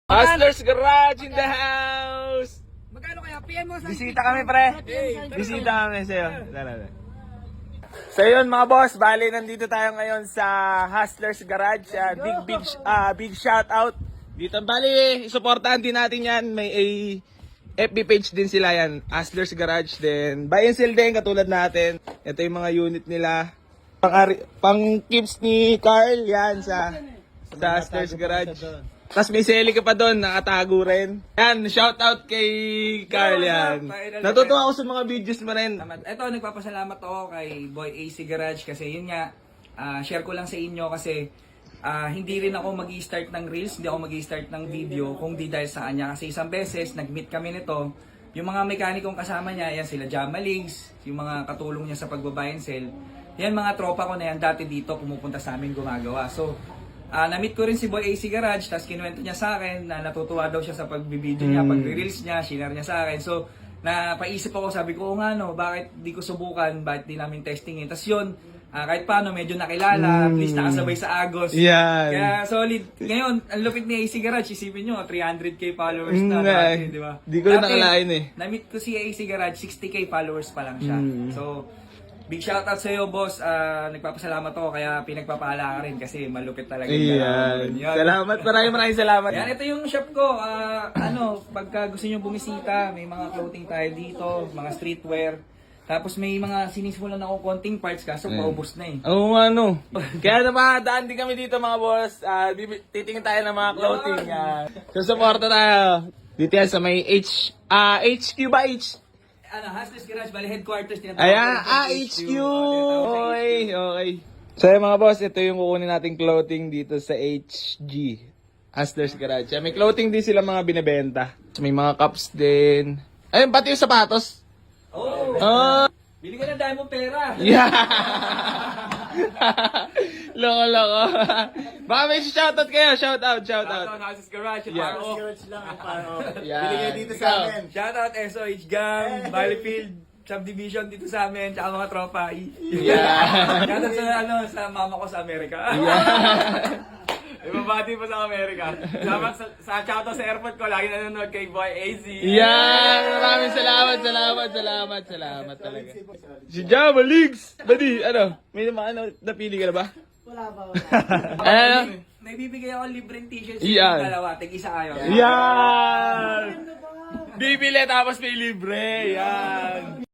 Hustlers Garage in the house! Magkano kaya? PM mo sa... Bisita kami, pre. Bisita kami sa'yo. So yun mga boss, bali nandito tayo ngayon sa Hustlers Garage. Big shout out. Dito bali, isuportahan din natin yan. May FB page din sila yan. Hustlers Garage din. Buy and sell din katulad natin. Ito yung mga unit nila. Pang keeps ni Carl yan sa Hustlers Garage. Tapos may seli ka pa doon, nakatago rin. Yan, shout out kay Carl yan. Natutuwa ako sa mga videos mo rin. Ito, nagpapasalamat ako kay Boy AC Garage kasi yun nga, share ko lang sa inyo kasi hindi rin ako mag-i-start ng reels, hindi ako mag-i-start ng video kung di dahil sa kanya. Kasi isang beses, nag-meet kami nito, yung mga mekanikong kasama niya, yan sila Jamaligs, yung mga katulong niya sa pagbabay and sell. Yan mga tropa ko na yan dati dito, pumupunta sa amin gumagawa. So, na-meet ko rin si Boy AC Garage, tapos kinuwento niya sa akin na natutuwa daw siya sa pag-video niya, pag-reels niya, shinare niya sa akin. So, napaisip ako, sabi ko, nga no, bakit di ko subukan, bakit di namin testingin. Tapos yun, kahit paano, medyo nakilala, at least nakasabay sa Agos. Yan. Kaya solid. Ngayon, ang lupit ni AC Garage, isipin nyo, 300k followers na dati, di ba? Di ko rin nakalain eh. Na-meet ko si AC Garage, 60k followers pa lang siya. So, big shoutout sa iyo, boss. Nagpapasalamat ako kaya pinagpapala ka rin kasi malupit talaga yung Yan. Salamat, maraming salamat. Yan, ito yung shop ko. Pagka gusto niyo bumisita, may mga clothing tayo dito, mga streetwear. Tapos may mga sinisimulan ako konting parts kaso paubos na eh. Oo nga no. Kaya namadaan din kami dito mga boss. Titingin tayo ng mga clothing. So supporta tayo. Dito yan sa may HQ ba H? Hustlers Garage, bali headquarters nila. Ayan, HQ! Okay. So mga boss, ito yung kukunin nating clothing dito sa HG. Hustlers Garage. May clothing din sila mga binibenta. May mga cups din. Ayun, pati yung sapatos. Bili ka na dahil mo pera. Yeah! Loko. Baka may shoutout kayo. Shoutout. Hustlers Garage, Yeah. Bili kayo dito sa amin. Shoutout SOH Gang, Valleyfield Subdivision dito sa amin, tsaka mga tropa. Yeah. Shoutout sa mama ko sa Amerika. Ibabati pa sa Amerika. Salamat sa shoutout sa airport ko. Lagi nanonood kay Boy AZ. Yan! Maraming salamat talaga. Si Java Leagues! Buddy, may napili ka na ba? Wala pa. May bibigay ako libreng t-shirts Yan. sa dalawa. Tig-isa kayo. Yan! Bibili tapos may libre. Yan!